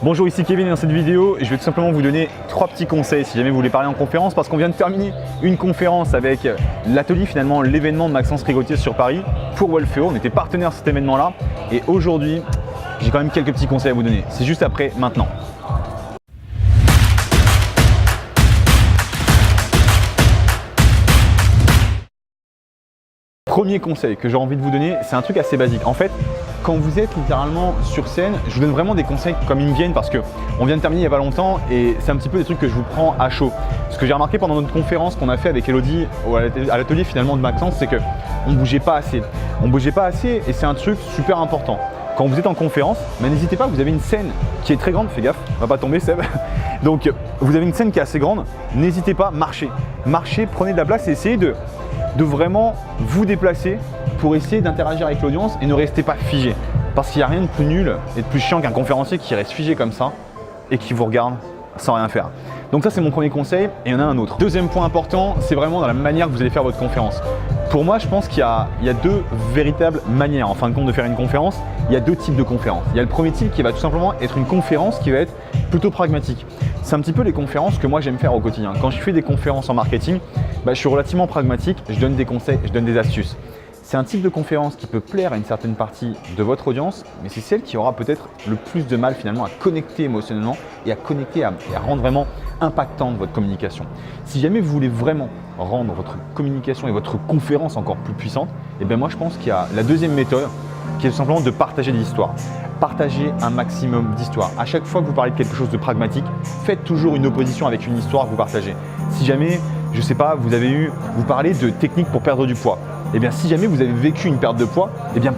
Bonjour, ici Kevin et dans cette vidéo, je vais tout simplement vous donner 3 petits conseils si jamais vous voulez parler en conférence parce qu'on vient de terminer une conférence avec l'atelier, finalement l'événement de Maxence Rigotier sur Paris pour Wolfeo. On était partenaire de cet événement-là et aujourd'hui, j'ai quand même quelques petits conseils à vous donner. C'est juste après, maintenant. Premier conseil que j'ai envie de vous donner, c'est un truc assez basique. En fait, quand vous êtes littéralement sur scène, je vous donne vraiment des conseils comme ils me viennent parce qu'on vient de terminer il n'y a pas longtemps et c'est un petit peu des trucs que je vous prends à chaud. Ce que j'ai remarqué pendant notre conférence qu'on a fait avec Elodie à l'atelier finalement de Maxence, c'est qu'on ne bougeait pas assez. On ne bougeait pas assez et c'est un truc super important. Quand vous êtes en conférence, n'hésitez pas, vous avez une scène qui est très grande, fais gaffe, on va pas tomber Seb. Donc vous avez une scène qui est assez grande, n'hésitez pas, marchez. Marchez, prenez de la place et essayez de vraiment vous déplacer pour essayer d'interagir avec l'audience et ne restez pas figé. Parce qu'il n'y a rien de plus nul et de plus chiant qu'un conférencier qui reste figé comme ça et qui vous regarde sans rien faire. Donc ça c'est mon premier conseil et il y en a un autre. Deuxième point important, c'est vraiment dans la manière que vous allez faire votre conférence. Pour moi, je pense qu'il y a deux véritables manières en fin de compte de faire une conférence. Il y a deux types de conférences. Il y a le premier type qui va tout simplement être une conférence qui va être plutôt pragmatique. C'est un petit peu les conférences que moi j'aime faire au quotidien. Quand je fais des conférences en marketing, je suis relativement pragmatique, je donne des conseils, je donne des astuces. C'est un type de conférence qui peut plaire à une certaine partie de votre audience, mais c'est celle qui aura peut-être le plus de mal finalement à connecter émotionnellement et à connecter et à rendre vraiment impactante votre communication. Si jamais vous voulez vraiment rendre votre communication et votre conférence encore plus puissante, moi je pense qu'il y a la deuxième méthode qui est tout simplement de partager des histoires. Partagez un maximum d'histoires. À chaque fois que vous parlez de quelque chose de pragmatique, faites toujours une opposition avec une histoire que vous partagez. Si jamais, je ne sais pas, vous parlez de techniques pour perdre du poids. Si jamais vous avez vécu une perte de poids,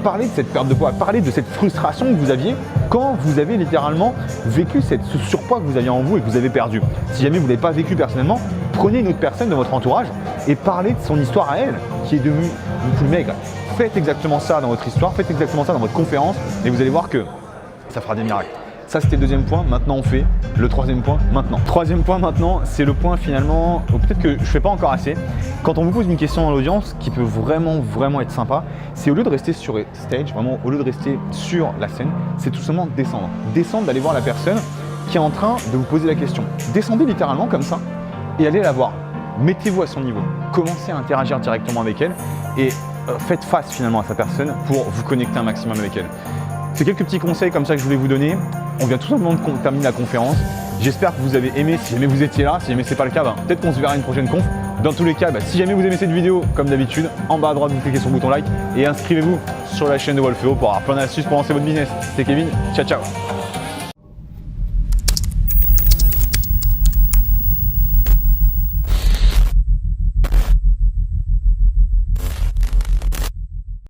parlez de cette perte de poids, parlez de cette frustration que vous aviez quand vous avez littéralement vécu ce surpoids que vous aviez en vous et que vous avez perdu. Si jamais vous ne l'avez pas vécu personnellement, prenez une autre personne de votre entourage et parlez de son histoire à elle qui est devenue plus maigre. Faites exactement ça dans votre histoire, faites exactement ça dans votre conférence et vous allez voir que ça fera des miracles. Ça c'était le deuxième point, maintenant on fait le troisième point maintenant. Troisième point maintenant, c'est le point finalement, peut-être que je ne fais pas encore assez. Quand on vous pose une question dans l'audience qui peut vraiment être sympa, c'est au lieu de rester sur stage, vraiment au lieu de rester sur la scène, c'est tout simplement descendre. Descendre, d'aller voir la personne qui est en train de vous poser la question. Descendez littéralement comme ça et allez la voir. Mettez-vous à son niveau, commencez à interagir directement avec elle et faites face finalement à sa personne pour vous connecter un maximum avec elle. C'est quelques petits conseils comme ça que je voulais vous donner. On vient tout simplement de terminer la conférence. J'espère que vous avez aimé. Si jamais vous étiez là, si jamais ce n'est pas le cas, peut-être qu'on se verra à une prochaine conf. Dans tous les cas, si jamais vous aimez cette vidéo, comme d'habitude, en bas à droite, vous cliquez sur le bouton like et inscrivez-vous sur la chaîne de Wolfeo pour avoir plein d'astuces pour lancer votre business. C'était Kevin, ciao ciao.